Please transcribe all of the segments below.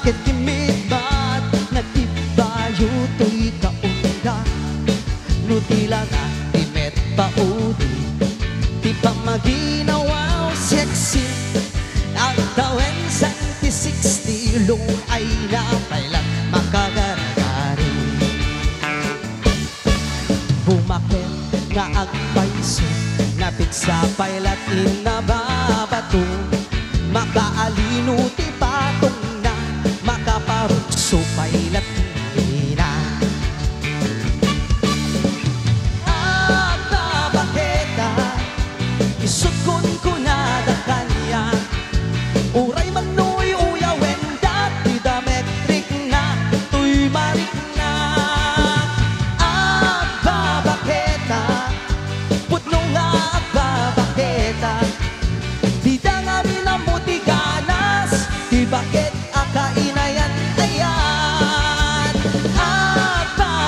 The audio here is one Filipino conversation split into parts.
Ket kimibat nagtibayo to'y kaunda. No tila nga timet paudi, ti pa maginawaw sexy. Ang tawen sa 60 lo ay napailang makagaragari. Bumakit nga agpaiso, napit sa pailat inababato. Makaalino ti patong na, makaparukso pailat ina. Baketa, isukon ko na da kanya. Uray magnoy uyawen dati da metrik na, tuy marik na. Baketa, putno nga baketa. Di da nga minamuti ganas, di bakit akainayan ayan.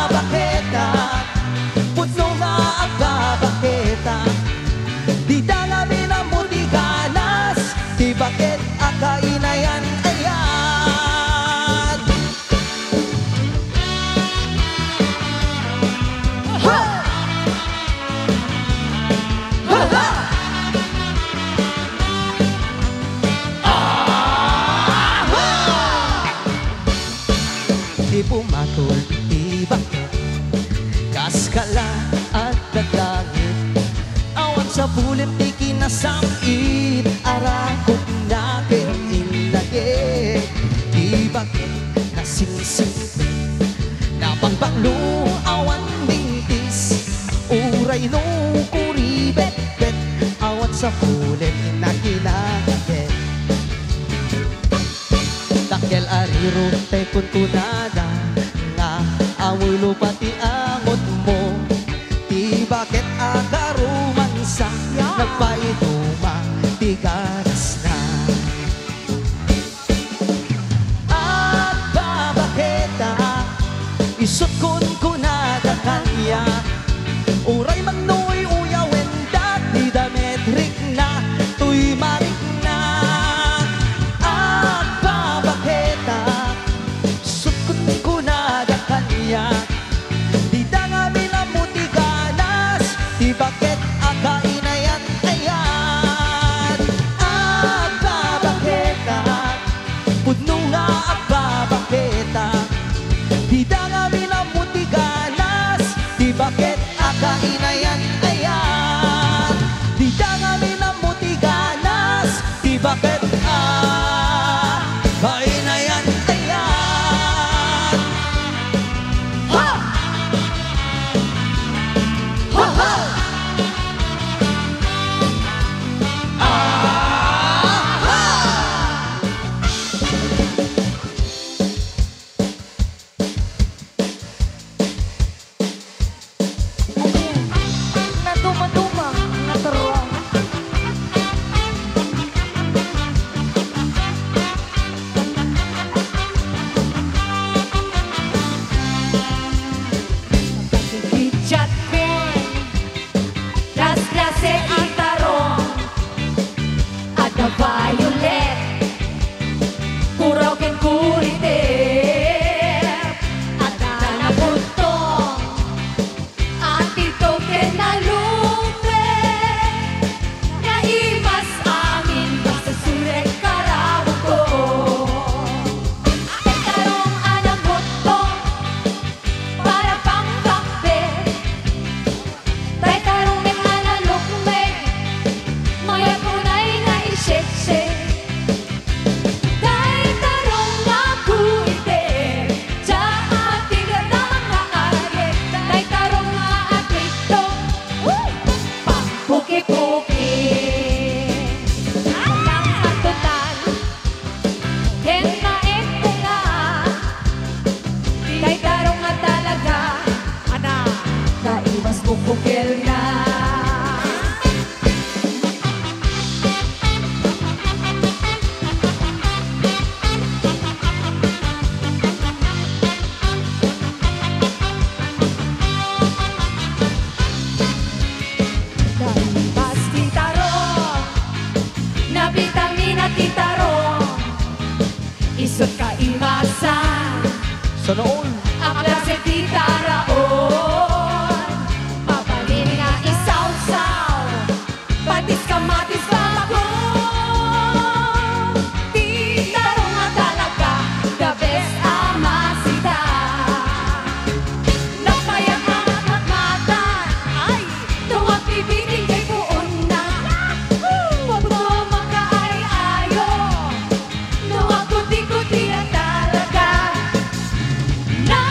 Baketa, putno nga baketa. Di da nga minamuti ganas, di bakit akainayan ayan. Ha! Ha! Ha! Di pumatol, di bakit kaskala at dadangit. Awan sa bulim, di kinasamit. Arakot na kinilagay. Di bakit nasingsing napangbanglo awan mintis. Uray no kuribet-bet. Awan sa bulim, inakinagagit. Takkel ariro tay kuntunada, nga amoy lupa ti angot mo. Di bakit agaruman sa nagpaituma ti ganas na. Baketa, isukon ko na da kanya. Uray magnoy uyawen dati da metrik na, tuy marik na. Baketa, sukon ko na da kanya. Di da nga minamuti ganas, di bakit akainayan ayan. Baketa, pudno nga baketa. Di da nga minamuti ganas, di bakit akainayan ayan. Di da nga minamuti ganas, di bakit akainayan ayan. Ha! Ha! Ha! Ha! kaimasan. Sana all. Ang klase di taraon, mabalin nga isaw-saw, patis kamatis bako. Di tarong nga talaga, the best amasita. Napayang ang matmatan, ay, tuwag bibiting kay buon na. Huwag mo makaay-ayo, nuwag kuti-kuti ang talaga. Na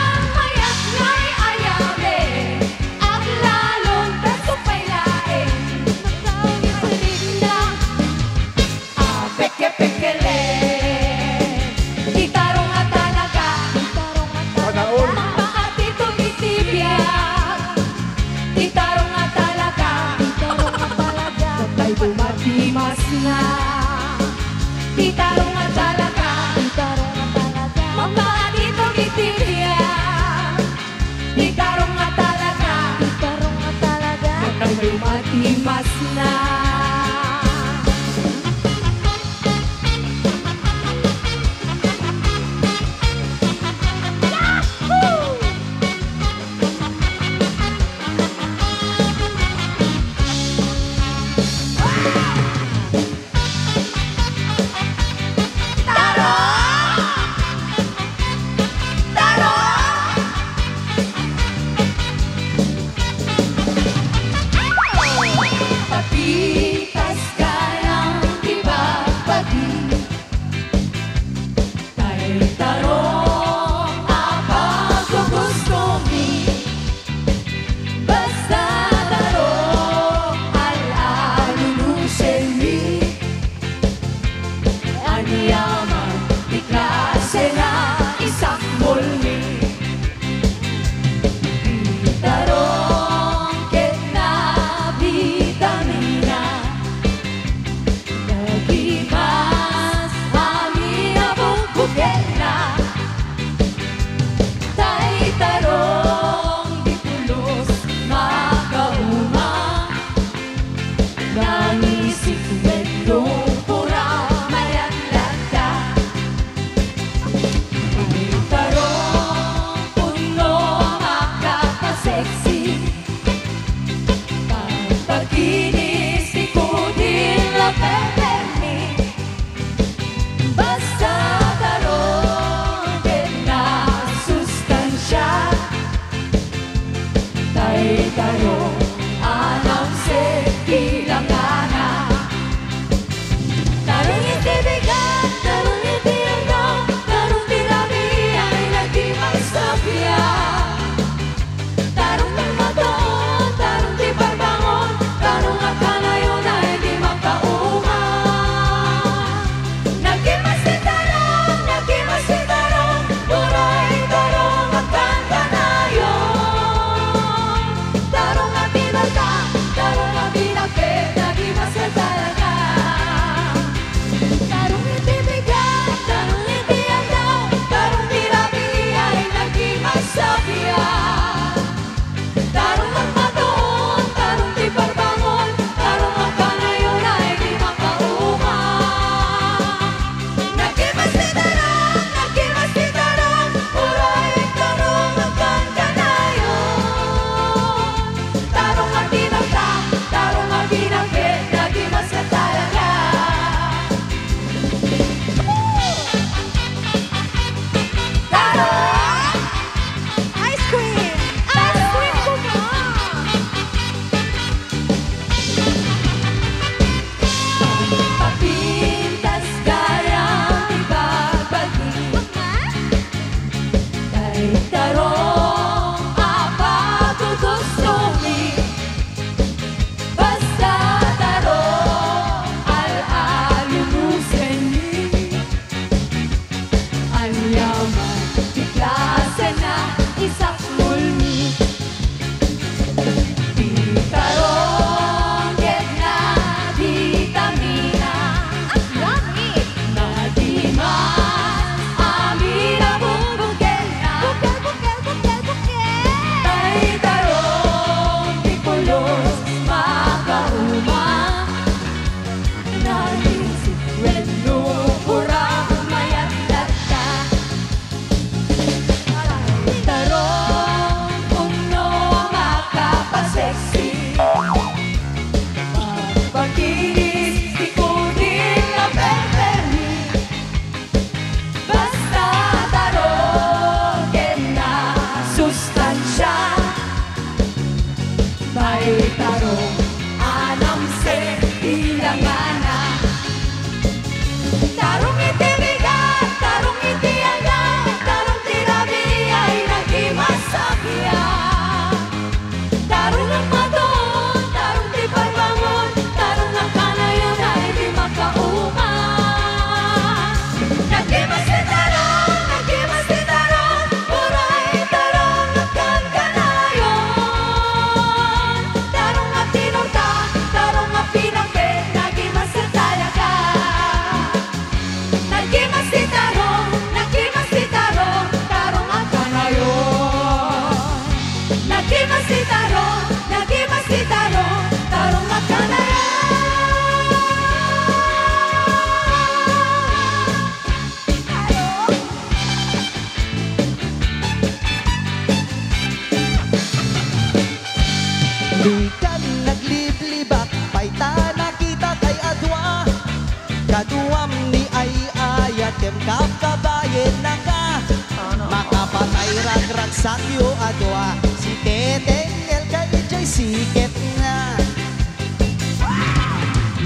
nagsakyo adwa si Teteng El Kay siket nga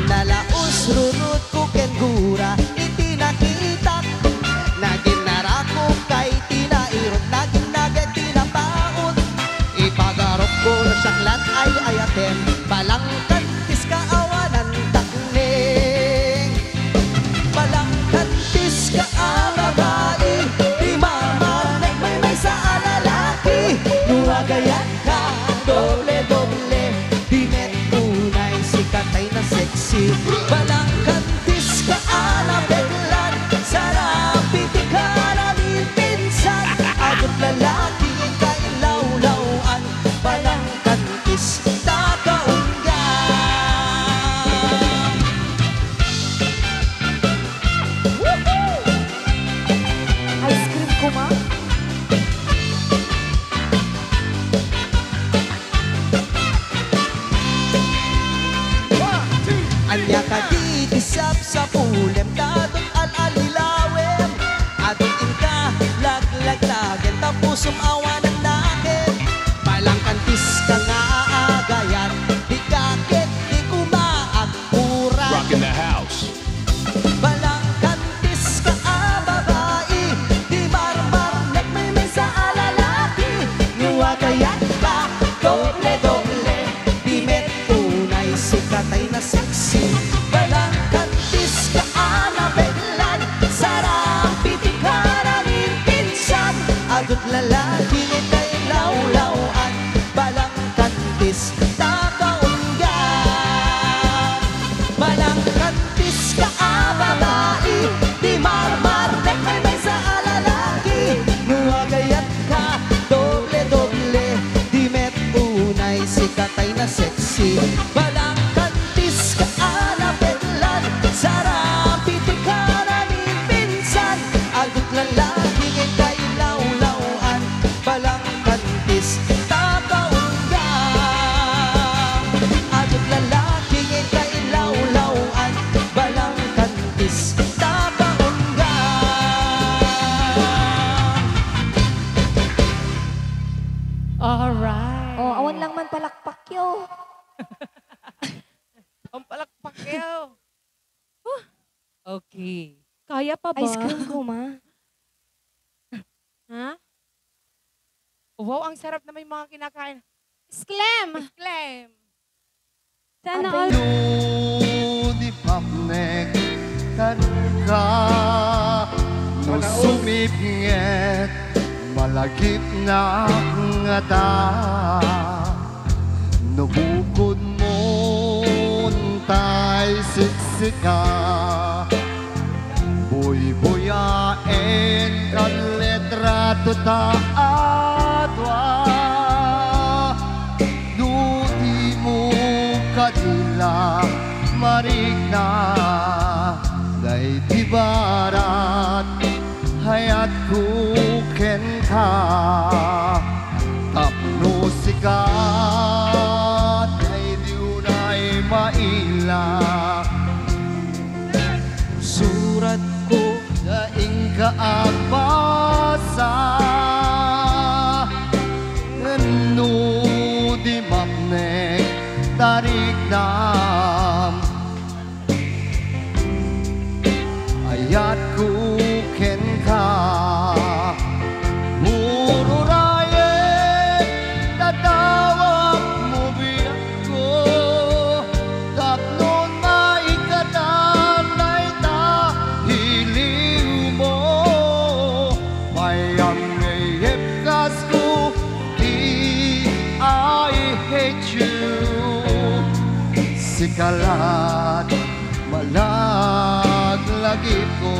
nalaos rurut ko ken gura iti nakita naging narako kay tinairot naging nagay tinapaot ipagarop ko na saklat ay ayatem balang kantis kaawanan takneng balang kantis kaababae di mama nagmaymay sa alalaki nuwagayan ka doble-doble di net unay si katay na sexy balang kantis kaanabeglan sarap iti karamin pinsan abot lalaki kailawlawan balang kantis takaunggan Ice cream ko, ma. anya kadidisap sa pulem dadot al-alilawem adot inka laglag-lagen tapos umawa ng nakit balang kantis ka nga aagayan di kakit di kumaagpuran Rockin' the house. balang kantis ka babae di marmar nagmaymay sa alalaki nuwagayan ka doble-doble di met unay si katay na sexy balang kantis ka anabeglan sarap iti karamin pinsan adot lalaki kay lawlawan balang kantis takaunggan balang kantis ka babae di marmar nagmaymay sa alalaki nuwagayat ka doble-doble di met unay si katay na sexy balang kantis ka anabeglan sarap iti karamin pinsan adot lalaki kay lawlawan balang kantis takaunggan adot lalaki kay lawlawan balang kantis takaunggan Alright. Oh, awan lang man palakpak yo. Ang palakpak kayo. Okay. Kaya pa ba? Ice cream ko, ma. Ha? Wow, ang sarap na may mga kinakain. Sklem! Clem! Sana Ano? all... Di papnek ka no sumipnget malagip na nga ta no bukod mo tay siksika buy-buyain kan letra ta adwa Duti mo kadila marigna Day di barat hayat kuken ka Tapno sikat Day di unay maila surat ko Daing kaagbasa No di mapnek tarik nam Ayat kuken ka Mururaye tatawag mo biyak ko Tapnon maikadan ay tahiliw mo Mayang ngayip kas ko Di I hate you Sikalat malaglagip ko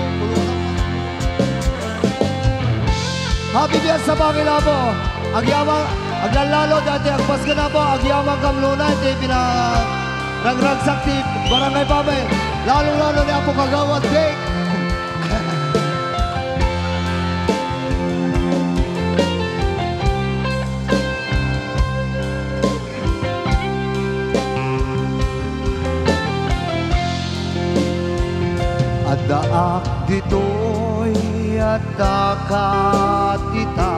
Happy Diyan sa Panginoon mo Agyamang, aglalalo dati agpas ka na po Agyamang kamlunan Di pinaragrag sakti Barangay Pamay Lalo-lalo ni Apo Kagawad Cake Adaak dito'y at dakat kita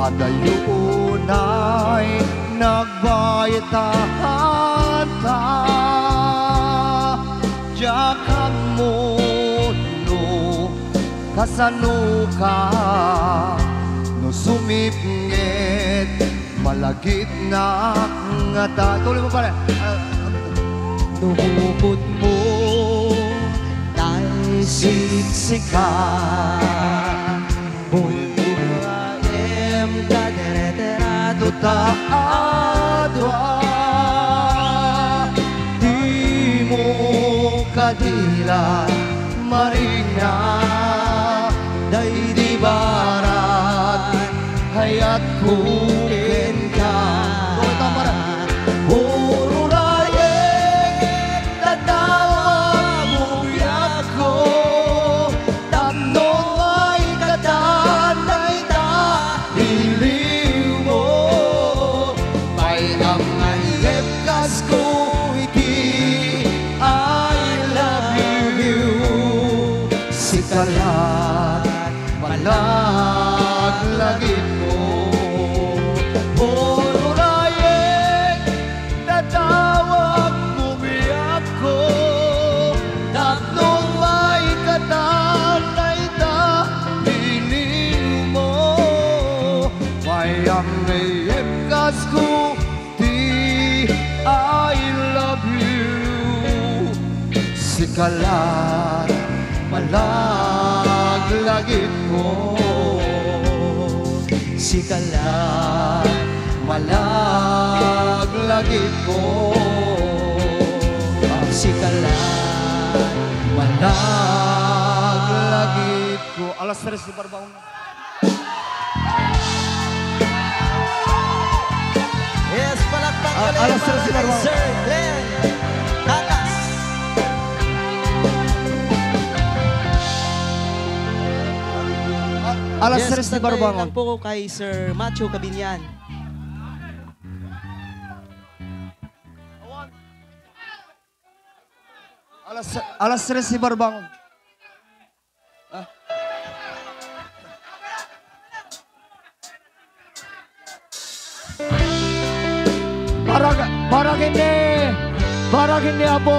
Padayon ay nagbaytahan ta. Diyakan mo no kasano ka, no sumipngit malagit na nga ta. Tuloy mo pala. Nuhupot mo tay siksikan, bulbuaem kadereterato ta adwa. Di mo kadila marina day di barat hayat kuken ka. Tuloy tama na. Puro rayeng tatawag mo biyak ko, tamnong ay katanay ta iliw mo. May ang ayepkas ko iti I love you. Sikalat palaglagit mo. Puro rayeng tatawag mo biyak ko, tatlong may katanay ta piling mo. May ang naipkas ko, di I love you. Sikalat malaglagit mo. Sikalat Malaglagit mo. sikalat Malaglagit ko. Alas 3 di Barbaon. Yes, palakpak ulit Alas para 3 si kay Barbaon. Sir Glenn Tatas. Alas Yes, 3 di standby Barbaon. lang po kay Sir Macho Cabinyan. Alas 3 si Barbaon. Para hindi apo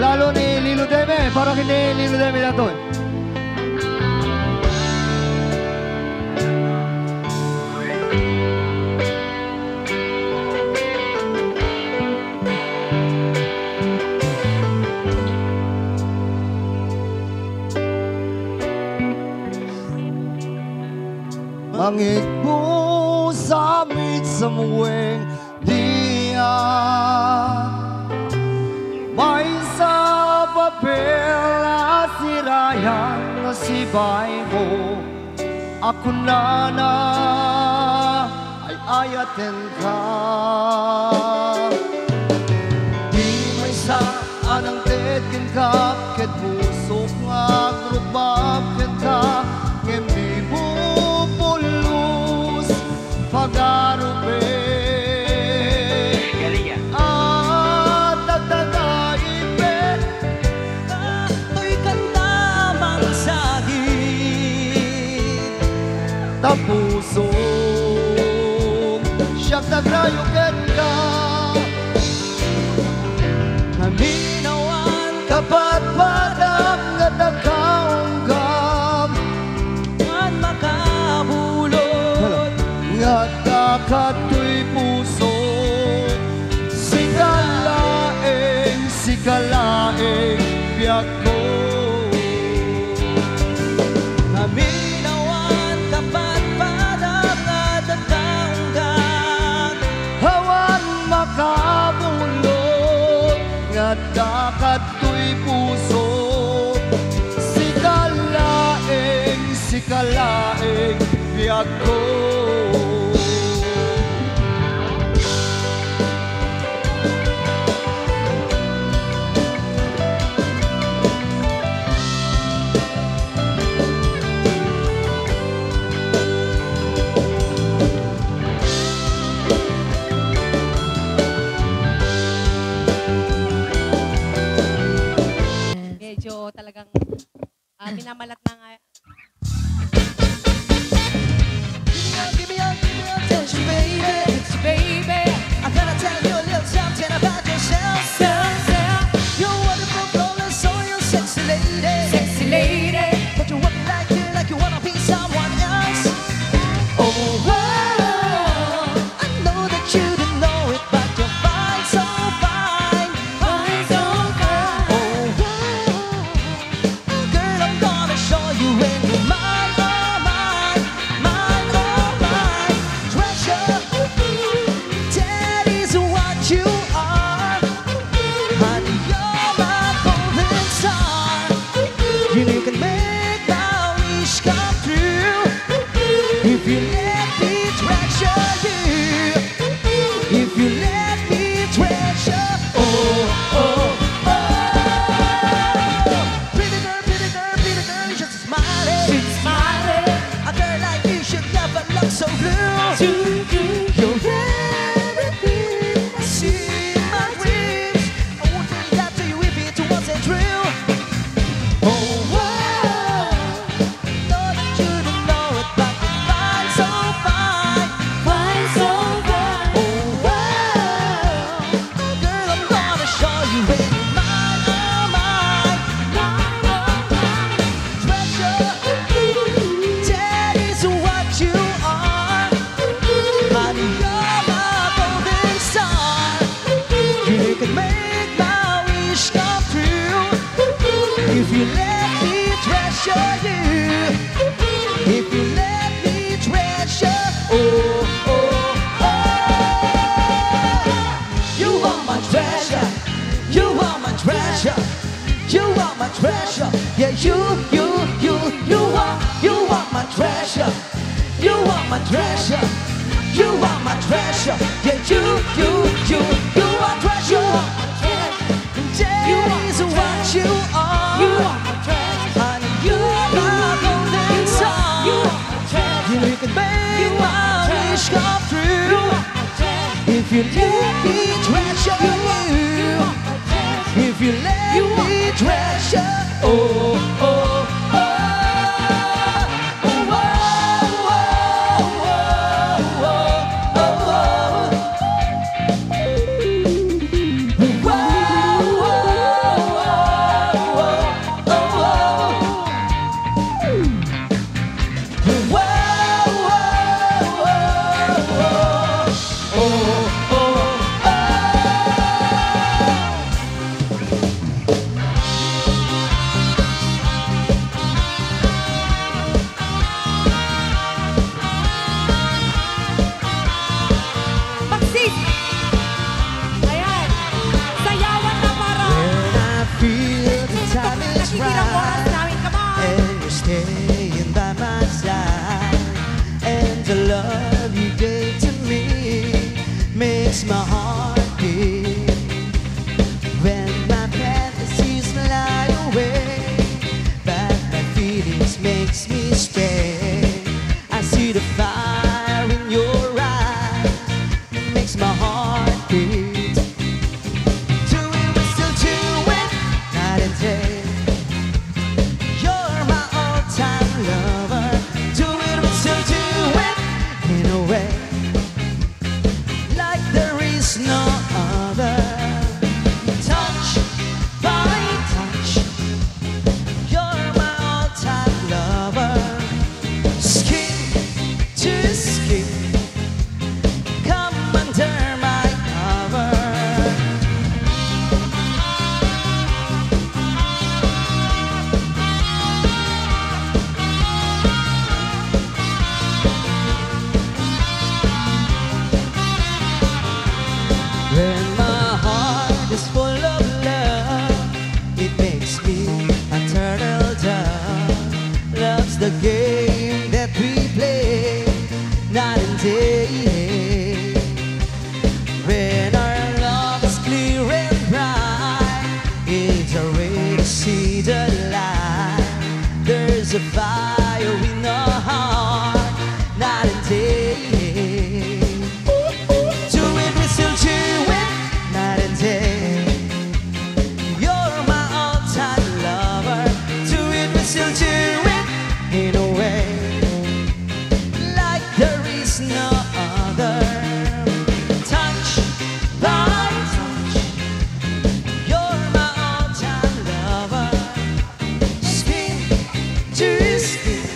lalo ni Lilo Deme, para hindi Lilo Deme na to. Mangit mo sa mit sa muweng diyan. May sa papel na sirayan na sibay mo. Ako na ay ayatin ka. Di may sa anang tetkin ka, ket busok nga grubab ket ka. Ngem di mo pulus pagarupe. At nagdagaipe Ako'y kandamang sagit, tapusong siyang nagrayukin ka. naminawan Kapat padam nga nakaunggam, man makabulot. nga kakato'y puso. Sikalaeng biyak ko. Naminawan kapat padam at nagkaunggan, Hawan makabulot, nga kakato'y puso. Sikalaeng biyak ko. Medyo talagang minamalat na nga. Mine, oh mine, mine, oh mine, treasure. That is what you are. Honey, you're my golden star. You can make my wish come true if you let me treasure you. If you let me treasure. Oh, oh, oh. Pretty girl, you're just smiling. She's smiling. A girl like you should never look so blue. You're everything I see in my dreams. I won't tell that to you if it wasn't true. Oh, wow. Thought you didn't know it, but you're fine, so fine. Fine, so fine. Oh, wow. Girl, I'm gonna show you when you're mine, oh, mine. Treasure. That is what you are. Honey, you're my golden star. You can make my wish come true if you let me treasure you. If you let me treasure. Oh, oh, oh. You are my treasure. You are my treasure. You are my treasure. Yeah, you are my treasure. You are my treasure. You are my treasure. Yeah, you are treasure. That is what you are. You are my treasure. Honey, you are my golden star. You are my treasure. You can make my wish come true if you let me treasure you. If you let me treasure. Oh, oh, oh. Oh, oh, oh, oh, Magsis. Ayan. Sayawan na para. When I feel the time is Natitirang oras right namin. Come on. and you're staying by my side, and the love you gave to me makes my heart beat. When my fantasies fly away, but my feelings makes me stay. I see the fire in your eyes, makes my heart beat. Do it, we still do it, night and day. You're my all-time lover. Do it, we still do it, in a way like there is no other. Touch by touch, you're my all-time lover. Skin to skin, come under my cover. When my heart is full of love, it makes me a turtle dove. Love's the game that we play night and day. When our love is clear and bright, it's a way to see the light. There's a fire in our heart night and day. Do it, we still do it, night and day. You're my all-time lover. Do it, we still do it, in a way like there is no other. Touch by touch, you're my all-time lover. Skin to skin,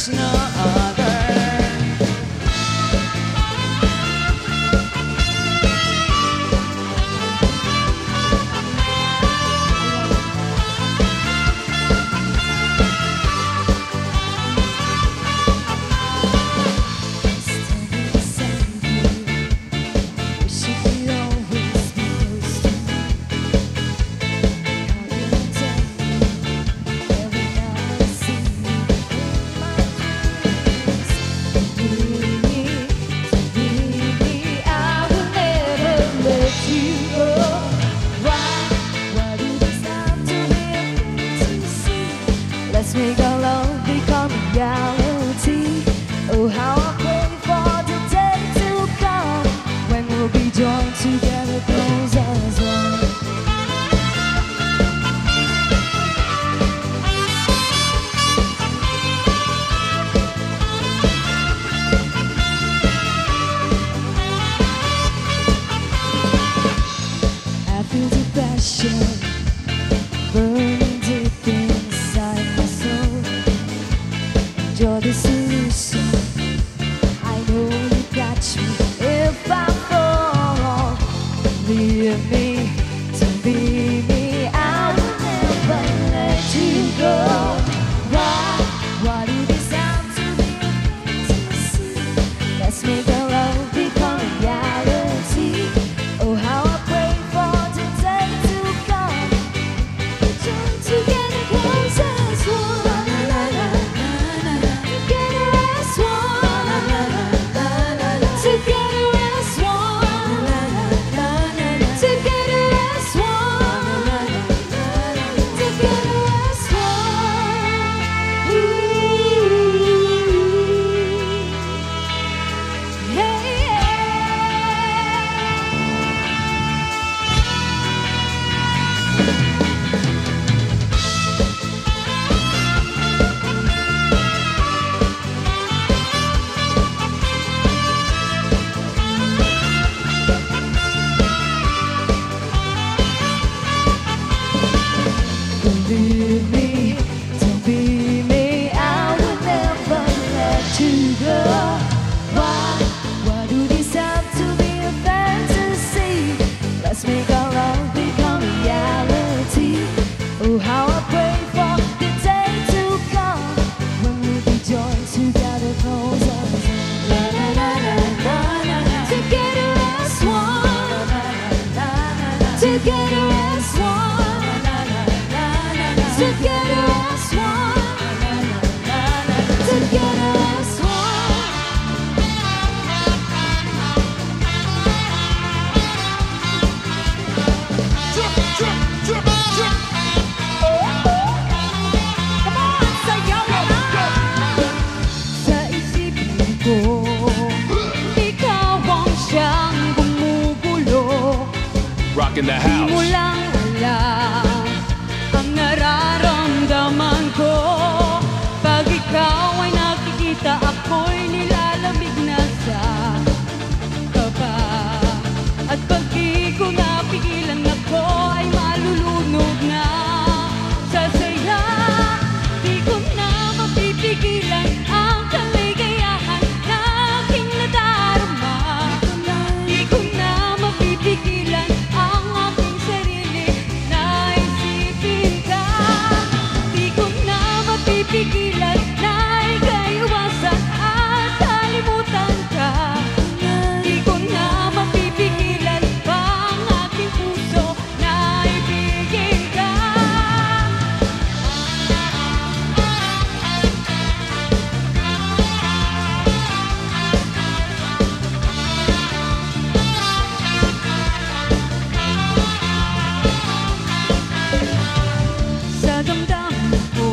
there's no other. Let's make our love become reality. Oh, how I pray for the day to come when we'll be joined together, close as one. I feel the passion burning deep inside my soul. You're the solution. I know you catch me if I fall. Leave me to be me. I will never let you go. Why do this have to be a fantasy? Let's make our love become a reality. Oh, how I pray for the day to come. Join together, close as one. Together as one. Together as one. Together as one. Together as one. Ooh. Hey, believe me, don't be me. I will never let you go. Why do this have to be a fantasy? Let's make our love become reality. Oh, how I pray for the day to come when we'll be joined together, close as one. Together as one. Together as one. Together as one. Together as one. Come on, sayaw na! Sa isipin ko, ikaw ang siyang gumugulo. Rocking the Di mo house. lang alam ang nararamdaman ko. Pag ikaw ay nakikita, ako'y nilalamig na sa kaba. At pag di ko napigilan, ako ay malulunod na sa saya. Di ko na mapipigilan ang kaligayahan na aking nadarama. Di ko na mapipigilan ang aking sarili na isipin ka. Di ko na mapipigilan na ikaiwasan at kalimutan ka. Di ko na mapipigilan pa ang aking puso na ibigin ka. Sa damdamin ko,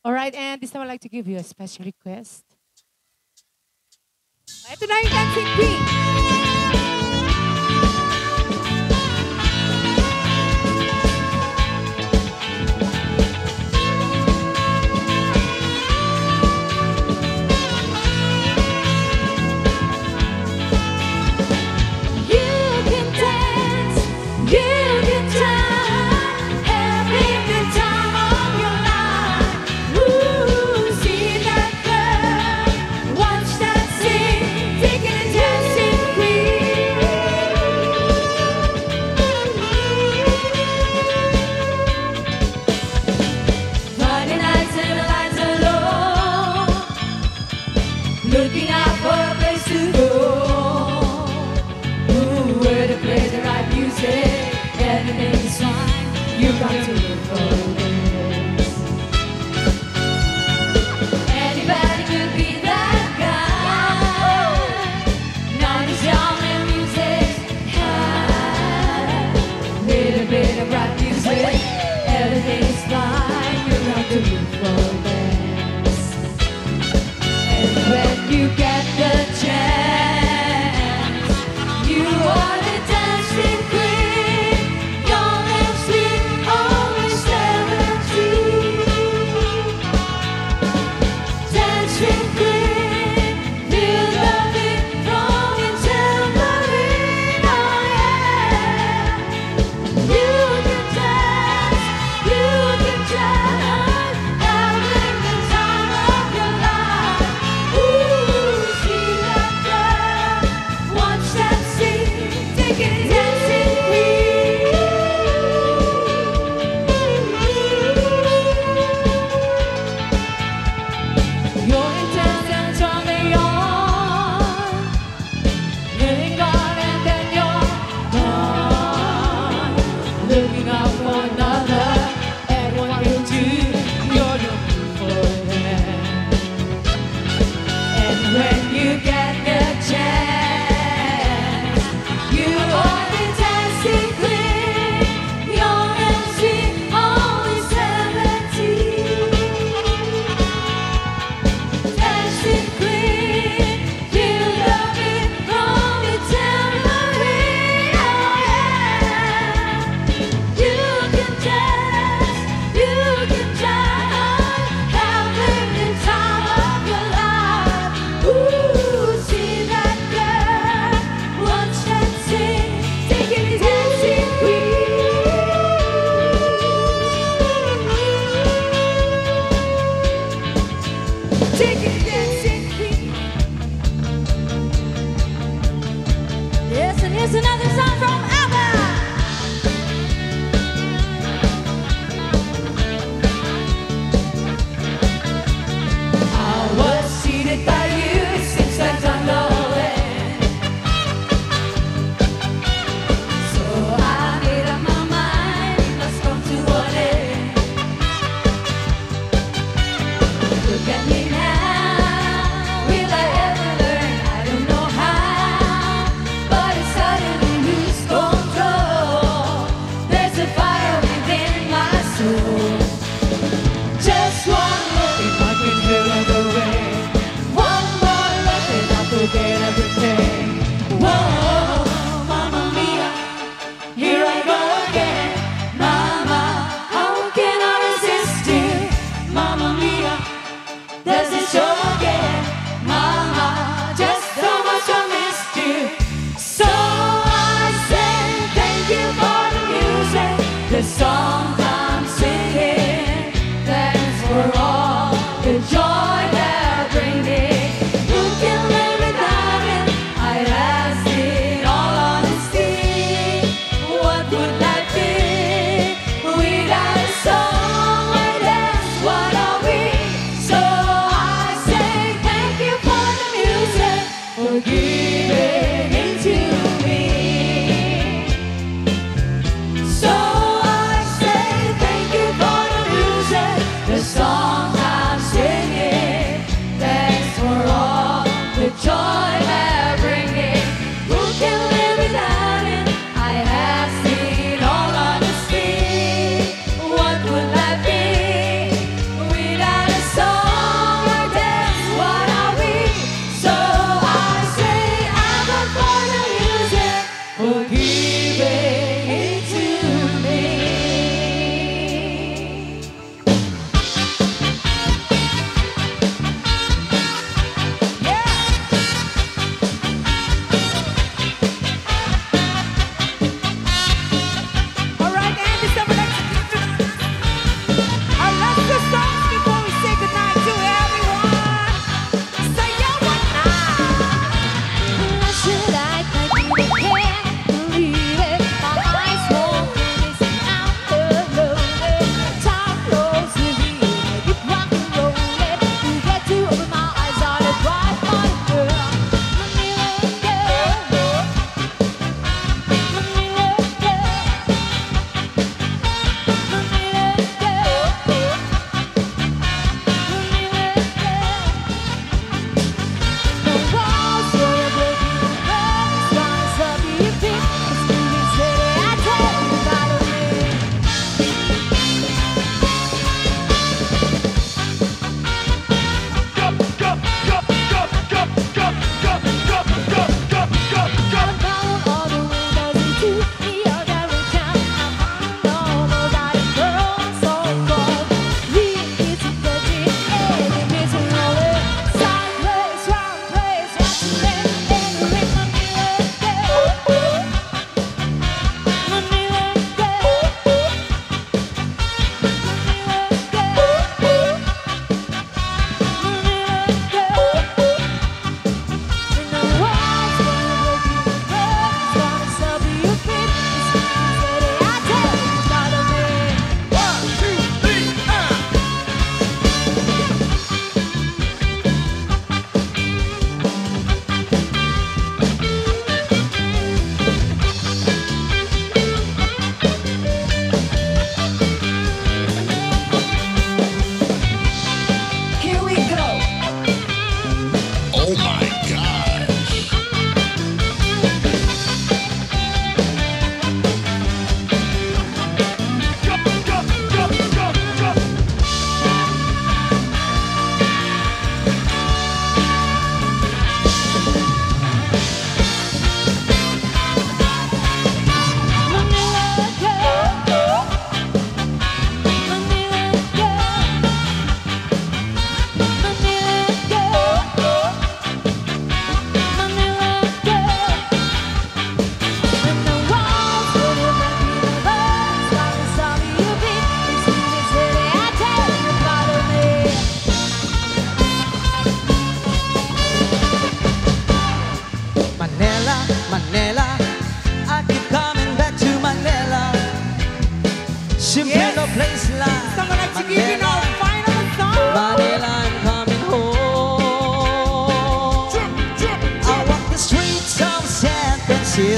Alright, and this time I'd like to give you a special request. Ito na yung Dancing Queen. Watch that scene, taking a dancing queen.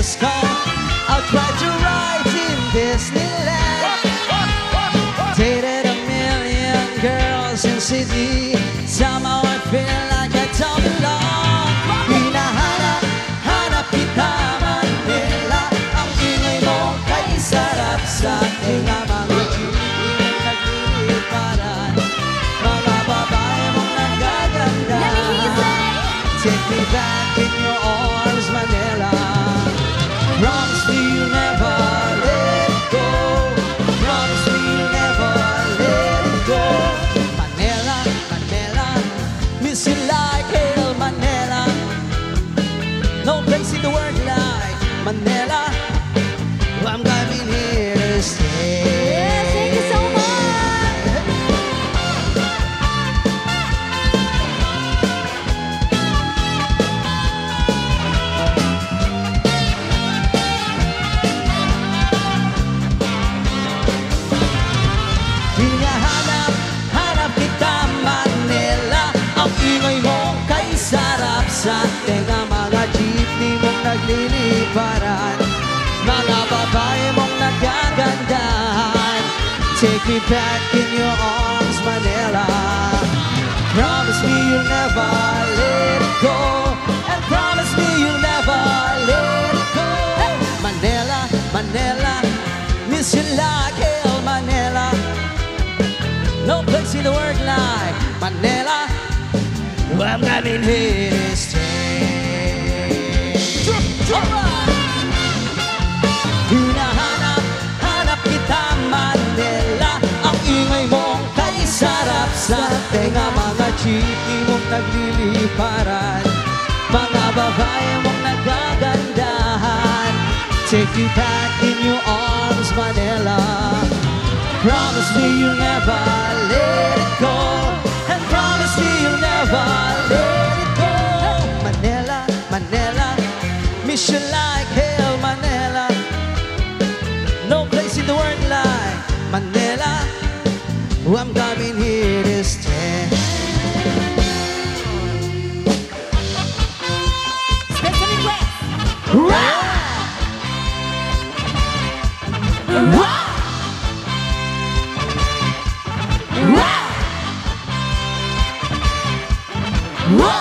just come. I'll try to ride in Disneyland. Dated a million girls in Sydney. Somehow I feel like I don't belong. Hinahanap kita Manila. Ang ingay mo kay sarap sa tinga. Mga children nagliliparan, mga babae mong nagaganda. Take me back in your arms, Manila. Promise me you'll never let it go. Promise me you'll never let it go. Manila, Manila, miss you like hell, Manila. No place in the world like Manila. I'm coming here to stay. Yes, thank you so much. Hanap kita Manila. Ang ingay mo kay sarap sa tenga. Mga jeepney mong nagliliparan, mga babae mong nagagandahan. Take me back in your arms, Manila. Promise me you'll never let it go. And promise me you'll never let it go. Manila, Manila, miss you like hell, Manila. No place in the world like Manila. I'm coming here to stay. Alright! Hinahanap kita Manila. Ang ingay mong kay sarap sa tenga. Mga jeepney mong nagliliparan, mga babae mong nagagandahan. Take you back in your arms, Manila. Promise me you'll never let it go. And promise me you'll never let it go. Manila, Manila, miss you like hell, Manila. No place in the world like Manila. I'm coming here to stay. Special request. Whoa!